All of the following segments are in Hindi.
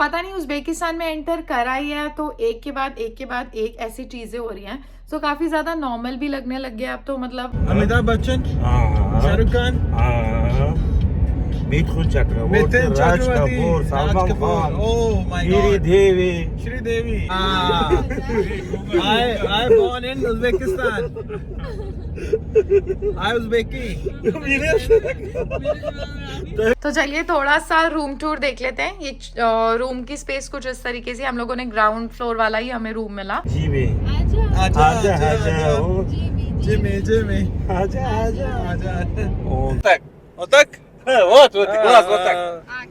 पता नहीं उज़्बेकिस्तान में एंटर करा ही है तो एक के बाद एक ऐसी चीजें हो रही हैं, सो काफी ज्यादा नॉर्मल भी लगने लग गया अब तो। मतलब Amitabh Bachchan, Shahrukh Khan, Mithun Chakraborty, Raj Kapoor, Salman Khan, oh my god, Sridevi, I born in Uzbekistan, I Uzbeki। तो चलिए थोड़ा सा रूम टूर देख लेते हैं। ये रूम की स्पेस कुछ इस तरीके से, हम लोगों ने ग्राउंड फ्लोर वाला ही हमें रूम मिला। जिमी आजा आजा आजा ओ जिमी आजा आजा आजा ओ तक вот так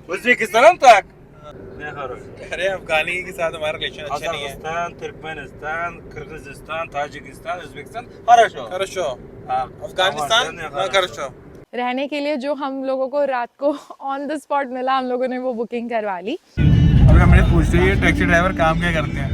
Узбекистан так не хорош अरे अफगानी के साथ हमारा रिलेशन अच्छा नहीं है। Казахстан, Туркменистан, Кыргызстан, Таджикистан, Узбекистан хорошо хорошо, हाँ, अफगानिस्तान хорошо। रहने के लिए जो हम लोगों को रात को ऑन द स्पॉट मिला, हम लोगों ने वो बुकिंग करवा ली। अभी हमने पूछ रही है टैक्सी ड्राइवर काम क्या करते हैं।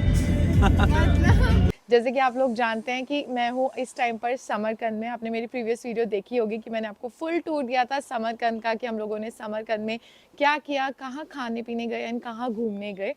जैसे कि आप लोग जानते हैं कि मैं हूँ इस टाइम पर समरकंद में। आपने मेरी प्रीवियस वीडियो देखी होगी कि मैंने आपको फुल टूर दिया था समरकंद का, कि हम लोगों ने समरकंद में क्या किया, कहाँ खाने पीने गए एंड कहाँ घूमने गए।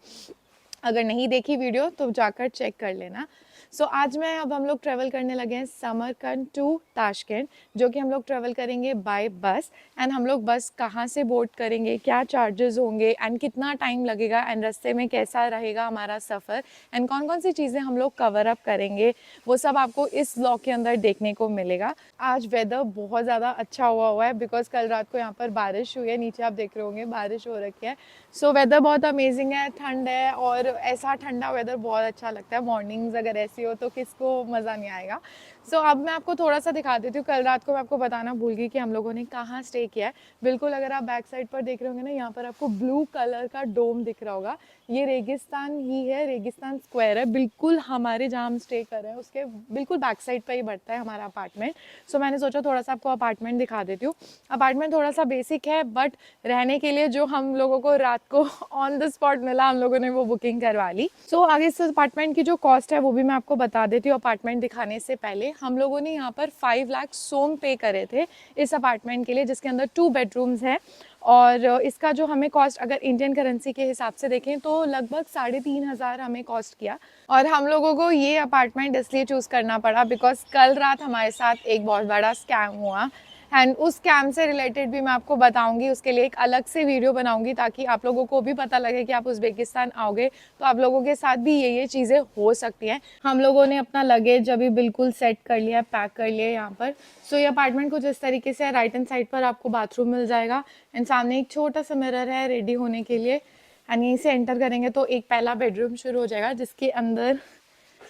अगर नहीं देखी वीडियो तो जाकर चेक कर लेना। सो आज अब हम लोग ट्रैवल करने लगे हैं समरकंद टू ताशकंद, जो कि हम लोग ट्रैवल करेंगे बाय बस। एंड हम लोग बस कहाँ से बोर्ड करेंगे, क्या चार्जेस होंगे एंड कितना टाइम लगेगा एंड रास्ते में कैसा रहेगा हमारा सफ़र एंड कौन कौन सी चीज़ें हम लोग कवर अप करेंगे, वो सब आपको इस व्लॉग के अंदर देखने को मिलेगा। आज वेदर बहुत ज़्यादा अच्छा हुआ है बिकॉज कल रात को यहाँ पर बारिश हुई है, नीचे आप देख रहे होंगे बारिश हो रखी है। सो वेदर बहुत अमेजिंग है, ठंड है और ऐसा ठंडा वेदर बहुत अच्छा लगता है। मॉर्निंग्स अगर ऐसी हो तो किसको मज़ा नहीं आएगा। सो अब मैं आपको थोड़ा सा दिखा देती हूँ। कल रात को मैं आपको बताना भूल गई कि हम लोगों ने कहाँ स्टे किया है। बिल्कुल अगर आप बैक साइड पर देख रहे होंगे ना, यहाँ पर आपको ब्लू कलर का डोम दिख रहा होगा, ये रेगिस्तान ही है, रेगिस्तान स्क्वायर है। बिल्कुल हमारे जहाँ हम स्टे कर रहे हैं उसके बिल्कुल बैक साइड पर ही बढ़ता है हमारा अपार्टमेंट। सो मैंने सोचा थोड़ा सा आपको अपार्टमेंट दिखा देती हूँ। अपार्टमेंट थोड़ा सा बेसिक है बट रहने के लिए जो हम लोगों को रात को ऑन द स्पॉट मिला, हम लोगों ने वो बुकिंग करवा ली। सो आगे इस अपार्टमेंट की जो कॉस्ट है वो भी मैं आपको बता देती हूँ। अपार्टमेंट दिखाने से पहले हम लोगों ने यहाँ पर 5 लाख सोम पे करे थे इस अपार्टमेंट के लिए, जिसके अंदर 2 बेडरूम्स हैं। और इसका जो हमें कॉस्ट अगर इंडियन करेंसी के हिसाब से देखें तो लगभग 3,500 हमें कॉस्ट किया। और हम लोगों को ये अपार्टमेंट इसलिए चूज़ करना पड़ा बिकॉज कल रात हमारे साथ एक बहुत बड़ा स्कैम हुआ एंड उस स्कैम से रिलेटेड भी मैं आपको बताऊंगी। उसके लिए एक अलग से वीडियो बनाऊंगी ताकि आप लोगों को भी पता लगे कि आप उज़्बेकिस्तान आओगे तो आप लोगों के साथ भी ये चीज़ें हो सकती हैं। हम लोगों ने अपना लगेज अभी बिल्कुल सेट कर लिया, पैक कर लिया यहाँ पर। सो ये अपार्टमेंट कुछ इस तरीके से है। राइट हैंड साइड पर आपको बाथरूम मिल जाएगा एंड सामने एक छोटा सा मिरर है रेडी होने के लिए। एंड यहीं से एंटर करेंगे तो एक पहला बेडरूम शुरू हो जाएगा जिसके अंदर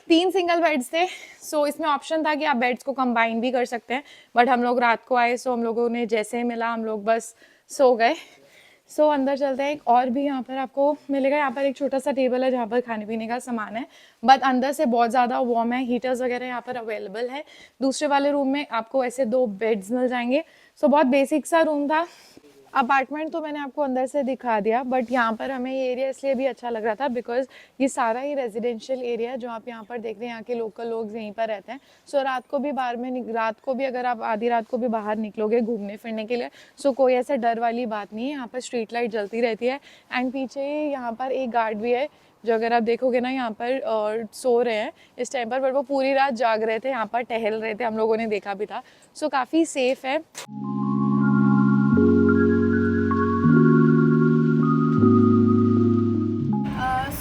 3 सिंगल बेड्स थे। सो इसमें ऑप्शन था कि आप बेड्स को कंबाइन भी कर सकते हैं, बट हम लोग रात को आए सो हम लोगों ने जैसे ही मिला हम लोग बस सो गए। सो अंदर चलते हैं। एक और भी यहाँ पर आपको मिलेगा, यहाँ पर एक छोटा सा टेबल है जहाँ पर खाने पीने का सामान है, बट अंदर से बहुत ज़्यादा वार्म है। हीटर्स वगैरह यहाँ पर अवेलेबल है। दूसरे वाले रूम में आपको ऐसे 2 बेड्स मिल जाएंगे। सो बहुत बेसिक सा रूम था। अपार्टमेंट तो मैंने आपको अंदर से दिखा दिया, बट यहाँ पर हमें ये एरिया इसलिए भी अच्छा लग रहा था बिकॉज ये सारा ही रेजिडेंशियल एरिया है जो आप यहाँ पर देख रहे हैं। यहाँ के लोकल लोग यहीं पर रहते हैं। सो रात को भी अगर आप आधी रात को भी बाहर निकलोगे घूमने फिरने के लिए सो कोई ऐसा डर वाली बात नहीं है। यहाँ पर स्ट्रीट लाइट जलती रहती है एंड पीछे यहाँ पर एक गार्ड भी है जो अगर आप देखोगे ना यहाँ पर सो रहे हैं इस टाइम पर, बट वो पूरी रात जाग रहे थे, यहाँ पर टहल रहे थे, हम लोगों ने देखा भी था। सो काफ़ी सेफ है।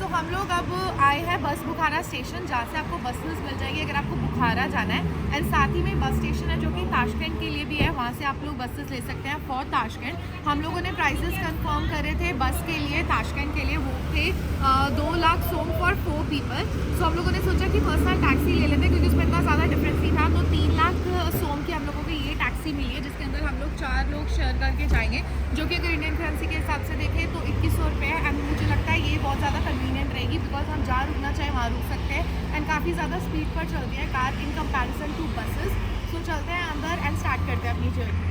हम लोग अब आए हैं बस बुखारा स्टेशन जहाँ से आपको बसेस मिल जाएगी अगर आपको बुखारा जाना है। एंड साथ ही में बस स्टेशन है जो कि ताशकंद के लिए भी है, वहाँ से आप लोग बसेस ले सकते हैं फॉर ताशकंद। हम लोगों ने प्राइसेस कंफर्म करे थे बस के लिए ताशकंद के लिए, वो थे 2 लाख सोम फॉर 4 पीपल। सो हम लोगों ने सोचा कि पर्सनल टैक्सी ले लेते हैं क्योंकि उसमें इतना ज़्यादा डिफरेंस नहीं था। तो 3 लाख सोम की हम लोगों को ये टैक्सी मिली है जिसके अंदर हम लोग 4 लोग शेयर करके जाएंगे, जो कि अगर इंडियन करेंसी के हिसाब से देखें तो 2100 रुपये है। एंड मुझे लगता है ये बहुत ज़्यादा कन्वीनियंट रहेगी बिकॉज हम जहाँ रुकना चाहे वहाँ रुक सकते हैं एंड काफ़ी ज़्यादा स्पीड पर चलती है car in comparison to buses. So चलते हैं अंदर एंड स्टार्ट करते हैं अपनी जर्नी।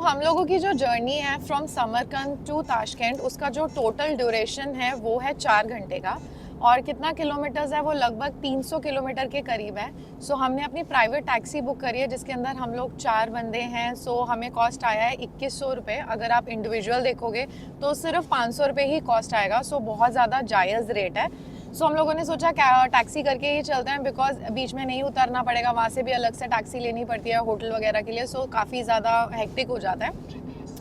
हम लोगों की जो जर्नी है फ्रॉम समरकंद टू ताशकंद उसका जो टोटल ड्यूरेशन है वो है 4 घंटे का। और कितना किलोमीटर्स है वो लगभग 300 किलोमीटर के करीब है। सो हमने अपनी प्राइवेट टैक्सी बुक करी है जिसके अंदर हम लोग 4 बंदे हैं। सो हमें कॉस्ट आया है 2100 रुपये। अगर आप इंडिविजुअल देखोगे तो सिर्फ 500 रुपये ही कॉस्ट आएगा। सो बहुत ज़्यादा जायज़ रेट है। सो हम लोगों ने सोचा टैक्सी करके ही चलते हैं, बिकॉज बीच में नहीं उतरना पड़ेगा, वहाँ से भी अलग से टैक्सी लेनी पड़ती है होटल वगैरह के लिए। सो काफ़ी ज़्यादा हेक्टिक हो जाता है।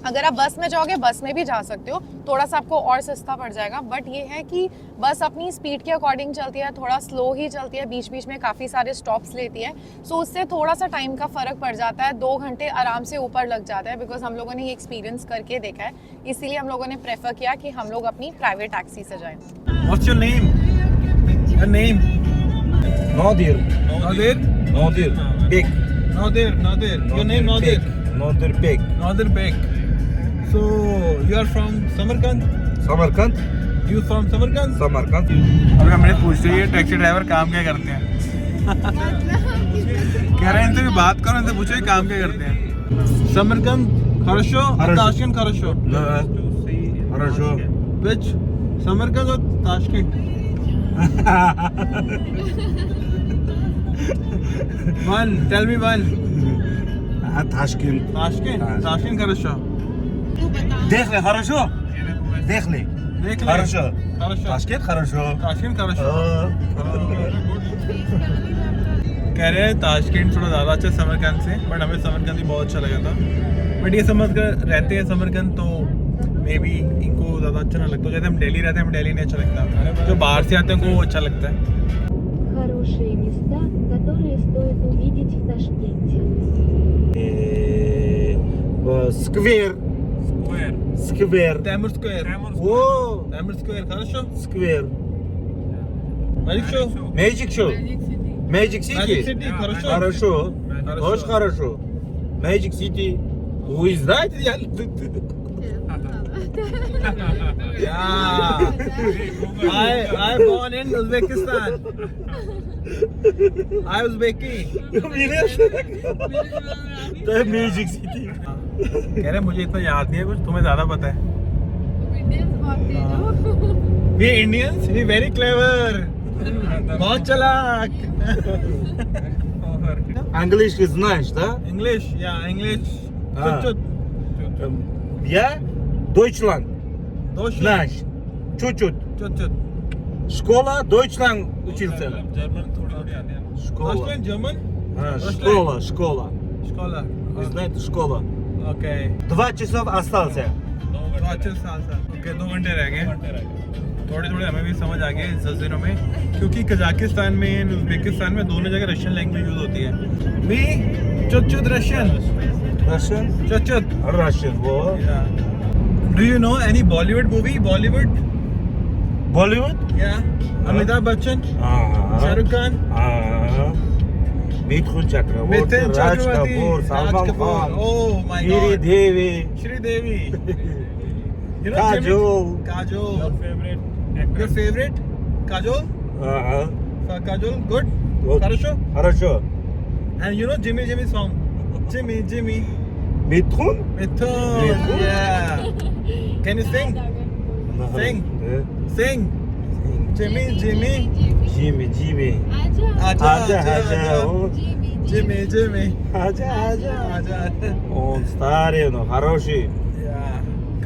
अगर आप बस में जाओगे बस में भी जा सकते हो, थोड़ा सा आपको और सस्ता पड़ जाएगा। बट ये है कि बस अपनी स्पीड के अकॉर्डिंग चलती है, थोड़ा स्लो ही चलती है, बीच बीच में काफ़ी सारे स्टॉप्स लेती है। सो उससे थोड़ा सा टाइम का फ़र्क पड़ जाता है, 2 घंटे आराम से ऊपर लग जाता है। बिकॉज हम लोगों ने ये एक्सपीरियंस करके देखा है, इसीलिए हम लोगों ने प्रेफर किया कि हम लोग अपनी प्राइवेट टैक्सी से जाएँ। What's your name? Your name? Nadir. Nadir? Nadir. Bek. Nadir. Your name Nadir? Nadir Bek. Nadir Bek. So you are from Samarkand? Samarkand. You from Samarkand? Samarkand. अभी हमने पूछ रही है टैक्सी ड्राइवर काम क्या करते हैं। कह रहे हैं इनसे भी बात करो, इनसे पूछो ये काम क्या करते हैं। समरकंद खरशो, ताशकंद खरशो। Хорошо. Which? समरकंद और Tashkent? One. Tell me one. Tashkent. Tashkent खरशो। देख ले хорошо. देख ले. देख ले। Хорошо. खरशो। Tashkent хорошо. ताशकंद खरशो। कह रहे हैं ताशकंद थोड़ा ज़्यादा अच्छा है समरकंद से, बट हमें समरकंद भी बहुत अच्छा लगा था। बट ये समझ कर रहते हैं समरकंद, तो मे बी इनको ज़्यादा अच्छा ना लगता। जैसे हम दिल्ली रहते हैं, हमें दिल्ली नहीं अच्छा लगता, जो बाहर से आते हैं उनको वो अच्छा लगता है। Хорошие места, которые стоит увидеть в Ташкенте. Сквер. Сквер. Timur square. О, तैमूर स्क्वायर खरशो। сквер. Magic show. Magic Show. Magic City. Magic City, хорошо. Хорошо. Хорошо. Очень хорошо. Magic City. Вы знаете, я... Yeah. I born in Uzbekistan. I Uzbeki. Да, Magic City. कह रहे मुझे इतना याद नहीं है कुछ, तुम्हें ज्यादा पता है। We Indians, we very clever. बहुत चालाक। Английский знаешь, да? English, yeah, English. हाँ. चुट Я Deutschland. चुट। Знаешь. Чуть-чуть. चुट। Школа Deutschland учился. Школа. Russian, German, Школа. scholar. Вы знаете, школа. Okay. 2 часа остался. 2 साल। Okay, 2 घंटे रह गए। थोड़े थोड़े हमें भी समझ आ गए 10 दिनों में, क्योंकि कजाकिस्तान में, उज़्बेकिस्तान में दोनों जगह रशियन लैंग्वेज यूज होती है। मी चुट Russian. Russian? चुट। Russian. Во. Do you know any Bollywood movie? Bollywood? Bollywood? Yeah. Amitabh Bachchan, Shahrukh Khan, Mithun Chakravarti, Mithun Raj Chakravarti, Kapoor, Raj Salman Kapoor. Khan, Oh my Shri God. Devi, Shri Devi. You know Kajol. Kajol. Your favorite? Kajol? Kajol, good? Хорошо? Хорошо. And you know Jimmy song? Jimmy. Mithun? Mithun. Yeah. Can you sing? Sing. Jimmy. Jimmy. Aja. О, Jimmy. आजा. Он старый, но хороший. Yeah.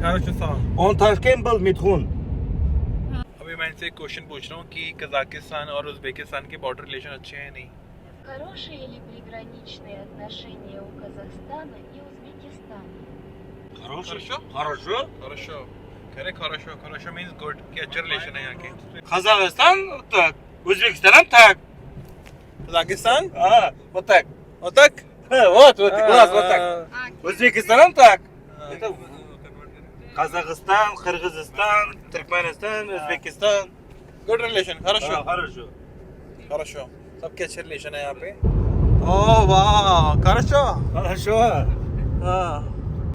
Хорошо song. Он Ташкент был मिथुन. अभी मैं इनसे एक क्वेश्चन पूछ रहा हूँ कि कजाकिस्तान और उज़्बेकिस्तान के बॉर्डर रिलेशन अच्छे हैं नहीं? Хорошие ли приграничные отношения у Казахстана и Узбекистана? Хорошо. कह रहे хорошо means good, कि अच्छे रिलेशन है यहाँ के। Казахстан так, Узбекистан так. कजाकिस्तान? Вот так. और तक? Вот глаз вот так. Узбекистан так. Это Казахстан, Кыргызстан, Туркменистан, Узбекистан. Good relation. Хорошо. सबके अच्छे रिलेशन है यहाँ पे। ओह वाह, Хорошо.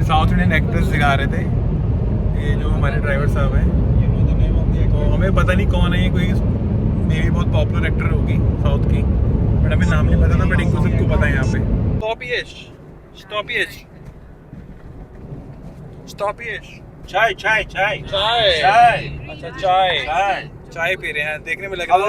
साउथ इंडियन एक्ट्रेस दिखा रहे थे, ये जो हमारे ड्राइवर साहब हैं। तो हमें पता नहीं कौन है ये, कोई मे भी बहुत पॉपुलर एक्टर होगी साउथ की, बट हमें नाम नहीं पता था, बट इनको सबको पता है यहाँ पे। Stop yesh. Чай. चाय। अच्छा चाय। चाय पी रहे हैं, देखने में लग रहा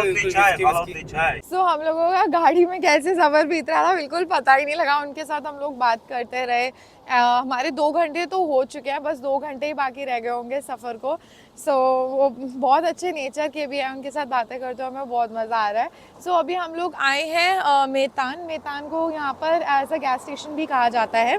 है सो हम लोगों का गाड़ी में कैसे सफ़र बीत रहा था बिल्कुल पता ही नहीं लगा। उनके साथ हम लोग बात करते रहे। हमारे 2 घंटे तो हो चुके हैं, बस 2 घंटे ही बाकी रह गए होंगे सफ़र को। सो वो बहुत अच्छे नेचर के भी हैं, उनके साथ बातें करते हुए हमें बहुत मज़ा आ रहा है। सो अभी हम लोग आए हैं मेतान को यहाँ पर एज अ गैस स्टेशन भी कहा जाता है।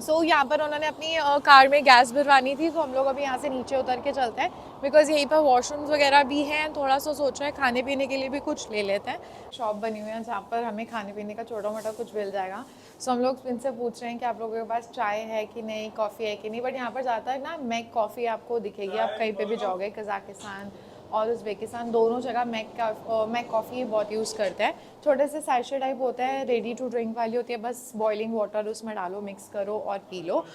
सो यहाँ पर उन्होंने अपनी कार में गैस भरवानी थी, तो हम लोग अभी यहाँ से नीचे उतर के चलते हैं बिकॉज़ यहीं पर वॉशरूम्स वगैरह भी हैं। थोड़ा सा सोच रहे हैं खाने पीने के लिए भी कुछ ले लेते हैं। शॉप बनी हुई है जहाँ पर हमें खाने पीने का छोटा मोटा कुछ मिल जाएगा। सो हम लोग इनसे पूछ रहे हैं कि आप लोगों के पास चाय है कि नहीं, कॉफ़ी है कि नहीं। बट यहाँ पर ज़्यादातर ना मैक कॉफ़ी आपको दिखेगी, आप कहीं पर भी जाओगे, कज़ाकिस्तान और उज़्बेकिस्तान दोनों जगह मैक कॉफ़ी बहुत यूज़ करते हैं। छोटे से सैशे टाइप होता है, रेडी टू ड्रिंक वाली होती है, बस बॉइलिंग वाटर उसमें डालो, मिक्स करो और पी लो।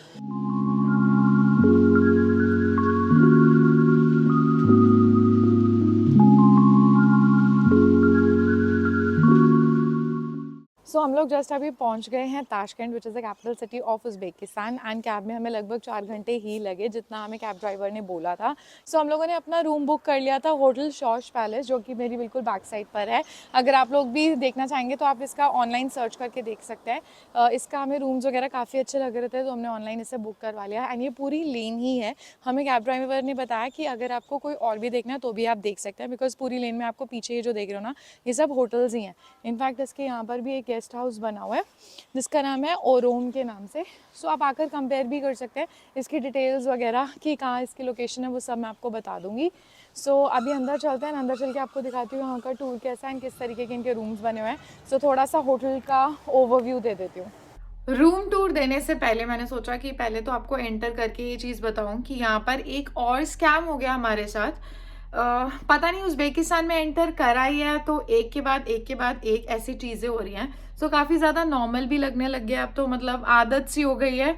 सो हम लोग जस्ट अभी पहुंच गए हैं Tashkent, which is the capital city of Uzbekistan. And cab में हमें लगभग 4 घंटे ही लगे, जितना हमें कैब ड्राइवर ने बोला था। सो हम लोगों ने अपना रूम बुक कर लिया था होटल शॉश पैलेस, जो कि मेरी बिल्कुल बैक साइड पर है। अगर आप लोग भी देखना चाहेंगे तो आप इसका ऑनलाइन सर्च करके देख सकते हैं। इसका हमें रूम्स वगैरह काफ़ी अच्छे लग रहे थे, तो हमने ऑनलाइन इसे बुक करवा लिया। एंड ये पूरी लेन ही है। हमें कैब ड्राइवर ने बताया कि अगर आपको कोई और भी देखना है तो भी आप देख सकते हैं, बिकॉज पूरी लेन में आपको पीछे ये जो देख रहे हो ना, ये सब होटल्स ही हैं। इनफैक्ट इसके यहाँ पर भी एक गेस्ट हाउस बना हुआ है जिसका नाम है ओरोम के नाम से। सो आप आकर कंपेयर भी कर सकते हैं। इसकी डिटेल्स वगैरह कि कहाँ इसकी लोकेशन है वो सब मैं आपको बता दूंगी। सो अभी अंदर चलते हैं, अंदर चल के आपको दिखाती हूँ यहाँ का टूर कैसा है, किस तरीके के इनके रूम्स बने हुए हैं। सो थोड़ा सा होटल का ओवरव्यू दे देती हूँ। रूम टूर देने से पहले मैंने सोचा कि पहले तो आपको एंटर करके ये चीज़ बताऊँ कि यहाँ पर एक और स्कैम हो गया हमारे साथ। पता नहीं उज़्बेकिस्तान में एंटर करा ही है तो एक के बाद एक ऐसी चीज़ें हो रही हैं। सो काफ़ी ज़्यादा नॉर्मल भी लगने लग गया अब तो, मतलब आदत सी हो गई है।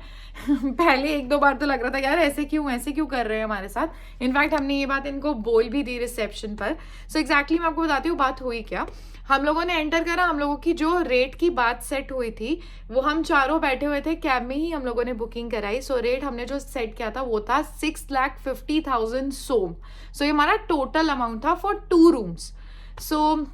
पहले 1-2 बार तो लग रहा था यार ऐसे क्यों कर रहे हैं हमारे साथ। इनफैक्ट हमने ये बात इनको बोल भी दी रिसेप्शन पर। सो एग्जैक्टली मैं आपको बताती हूँ बात हुई क्या। हम लोगों ने एंटर करा, हम लोगों की जो रेट की बात सेट हुई थी वो हम चारों बैठे हुए थे कैब में ही, हम लोगों ने बुकिंग कराई। सो रेट हमने जो सेट किया था वो था 6,50,000 सोम। सो ये हमारा टोटल अमाउंट था फॉर 2 रूम्स। सो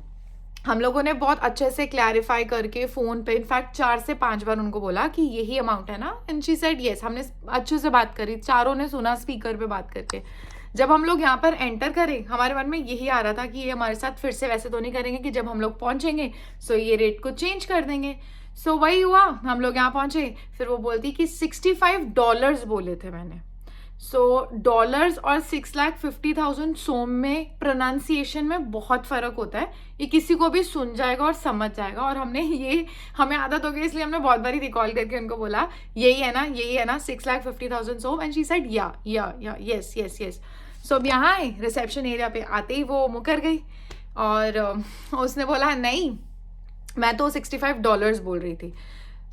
हम लोगों ने बहुत अच्छे से क्लैरिफाई करके फ़ोन पे इनफैक्ट 4 से 5 बार उनको बोला कि यही अमाउंट है ना, एंड शी सेड यस। हमने अच्छे से बात करी, चारों ने सुना स्पीकर पे बात करके। जब हम लोग यहाँ पर एंटर करें हमारे मन में यही आ रहा था कि ये हमारे साथ फिर से वैसे तो नहीं करेंगे कि जब हम लोग पहुँचेंगे सो ये रेट को चेंज कर देंगे। सो वही हुआ, हम लोग यहाँ पहुँचे, फिर वो बोलती कि $65 बोले थे मैंने। सो डॉलर्स और 6,50,000 सोम में प्रोनाउंसिएशन में बहुत फ़र्क होता है। ये किसी को भी सुन जाएगा और समझ जाएगा। और हमें आदत हो गई, इसलिए हमने बहुत बारी रिकॉल करके उनको बोला यही है ना 6,50,000 सोम। एंड शी सेड या यस। सो अब यहाँ आए रिसेप्शन एरिया पे, आते ही वो मुकर गई और उसने बोला नहीं मैं तो $65 बोल रही थी।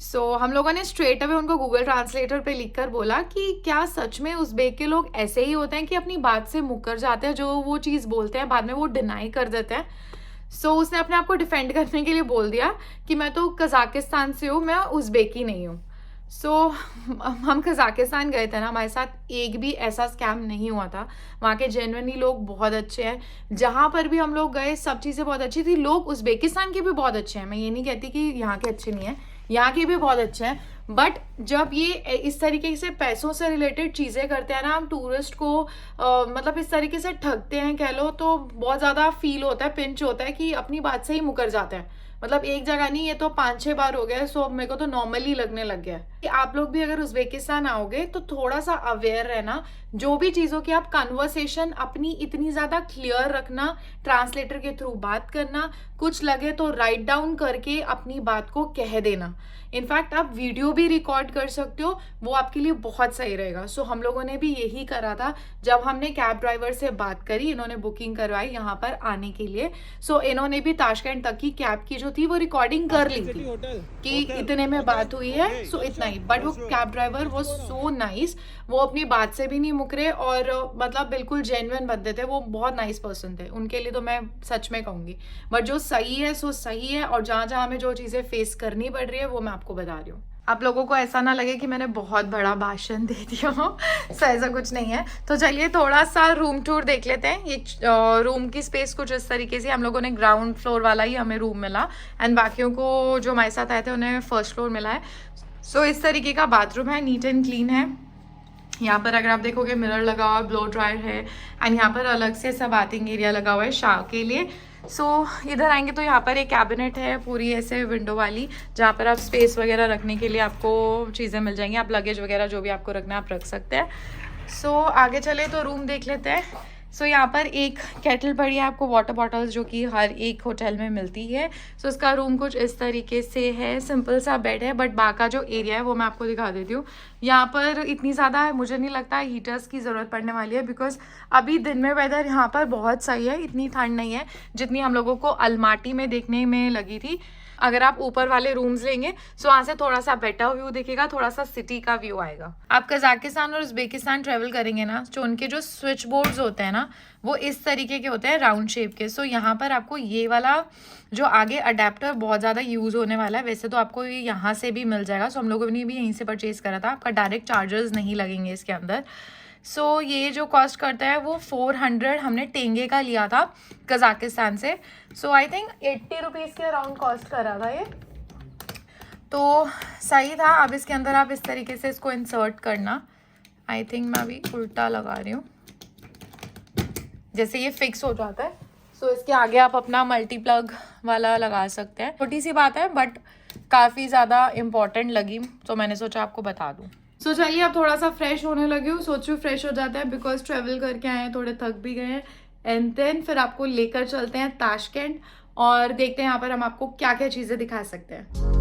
सो हम लोगों ने स्ट्रेट अवे उनको गूगल ट्रांसलेटर पे लिखकर बोला कि क्या सच में उज़्बेक के लोग ऐसे ही होते हैं कि अपनी बात से मुकर जाते हैं, जो वो चीज़ बोलते हैं बाद में वो डिनाई कर देते हैं। सो उसने अपने आप को डिफेंड करने के लिए बोल दिया कि मैं तो कज़ाकिस्तान से हूँ, मैं उज़्बेकी नहीं हूँ। सो हम कज़ाकिस्तान गए थे ना, हमारे साथ एक भी ऐसा स्कैम नहीं हुआ था। वहाँ के जेन्युइनली लोग बहुत अच्छे हैं। जहाँ पर भी हम लोग गए सब चीज़ें बहुत अच्छी थी। लोग उज़्बेकिस्तान के भी बहुत अच्छे हैं, मैं ये नहीं कहती कि यहाँ के अच्छे नहीं हैं, यहाँ के भी बहुत अच्छे हैं। बट जब ये इस तरीके से पैसों से रिलेटेड चीज़ें करते हैं ना, हम टूरिस्ट को मतलब इस तरीके से ठगते हैं कह लो, तो बहुत ज़्यादा फील होता है, पिंच होता है कि अपनी बात से ही मुकर जाते हैं। मतलब एक जगह नहीं, ये तो 5-6 बार हो गया। सो अब मेरे को तो नॉर्मली लगने लग गया है कि आप लोग भी अगर उज़्बेकिस्तान आओगे तो थोड़ा सा अवेयर रहना। जो भी चीज़ों की आप कन्वर्सेशन अपनी इतनी ज़्यादा क्लियर रखना, ट्रांसलेटर के थ्रू बात करना, कुछ लगे तो राइट डाउन करके अपनी बात को कह देना। इनफैक्ट आप वीडियो भी रिकॉर्ड कर सकते हो, वो आपके लिए बहुत सही रहेगा। सो हम लोगों ने भी यही करा था। जब हमने कैब ड्राइवर से बात करी, इन्होंने बुकिंग करवाई यहाँ पर आने के लिए। सो इन्होंने भी ताशकंद तक की कैब की जो थी वो रिकॉर्डिंग कर ली थी कि इतने में बात हुई है, सो इतना ही। बट वो कैब ड्राइवर वो सो नाइस, वो अपनी बात से भी नहीं मुकरे और मतलब बिल्कुल जेन्युइन बंदे थे। वो बहुत नाइस पर्सन थे, उनके लिए तो मैं सच में कहूँगी। बट जो सही है सो सही है, और जहाँ जहाँ हमें जो चीज़ें फेस करनी पड़ रही है वो मैं आपको बता रही हूँ। आप लोगों को ऐसा ना लगे कि मैंने बहुत बड़ा भाषण दे दिया हो, सो ऐसा कुछ नहीं है। तो चलिए थोड़ा सा रूम टूर देख लेते हैं। ये रूम की स्पेस कुछ इस तरीके से, हम लोगों ने ग्राउंड फ्लोर वाला ही हमें रूम मिला एंड बाकियों को जो हमारे साथ आए थे उन्हें फर्स्ट फ्लोर मिला है। सो इस तरीके का बाथरूम है, नीट एंड क्लीन है। यहाँ पर अगर आप देखोगे मिरर लगा हुआ है, ब्लो ड्रायर है एंड यहाँ पर अलग से सब बाथिंग एरिया लगा हुआ है शावर के लिए। सो इधर आएंगे तो यहाँ पर एक कैबिनेट है पूरी ऐसे विंडो वाली, जहाँ पर आप स्पेस वगैरह रखने के लिए आपको चीज़ें मिल जाएंगी। आप लगेज वगैरह जो भी आपको रखना है आप रख सकते हैं। सो आगे चले तो रूम देख लेते हैं। सो यहाँ पर एक केटल पड़ी है आपको, वाटर बॉटल्स जो कि हर एक होटल में मिलती है। सो इसका रूम कुछ इस तरीके से है, सिंपल सा बेड है, बट बाकी का जो एरिया है वो मैं आपको दिखा देती हूँ। यहाँ पर इतनी ज़्यादा मुझे नहीं लगता हीटर्स की ज़रूरत पड़ने वाली है, बिकॉज अभी दिन में वेदर यहाँ पर बहुत सही है, इतनी ठंड नहीं है जितनी हम लोगों को अलमाटी में देखने में लगी थी। अगर आप ऊपर वाले रूम्स लेंगे सो वहाँ से थोड़ा सा बेटर व्यू दिखेगा, थोड़ा सा सिटी का व्यू आएगा। आप कजाकिस्तान और उज़्बेकिस्तान ट्रेवल करेंगे ना, तो उनके जो स्विच बोर्ड्स होते हैं ना वो इस तरीके के होते हैं, राउंड शेप के। सो यहाँ पर आपको ये वाला जो आगे अडेप्टर बहुत ज़्यादा यूज़ होने वाला है, वैसे तो आपको ये यहाँ से भी मिल जाएगा। सो हम लोगों ने भी यहीं से परचेज़ करा था, आपका डायरेक्ट चार्जर्स नहीं लगेंगे इसके अंदर। सो ये जो कॉस्ट करता है वो 400 हमने टेंगे का लिया था कजाकिस्तान से। सो आई थिंक 80 रुपीज़ के अराउंड कॉस्ट कर रहा था ये, तो सही था। अब इसके अंदर आप इस तरीके से इसको इंसर्ट करना, आई थिंक मैं अभी उल्टा लगा रही हूँ, जैसे ये फिक्स हो जाता है। सो इसके आगे आप अपना मल्टी प्लग वाला लगा सकते हैं। छोटी सी बात है बट काफ़ी ज़्यादा इम्पॉर्टेंट लगी, तो मैंने सोचा आपको बता दूँ। सो चलिए अब थोड़ा सा फ्रेश होने लगी हूँ, सोच रही हूँ फ्रेश हो जाता है बिकॉज ट्रेवल करके आए हैं, थोड़े थक भी गए हैं। एंड देन फिर आपको लेकर चलते हैं ताशकेंट और देखते हैं यहाँ पर हम आपको क्या क्या चीज़ें दिखा सकते हैं।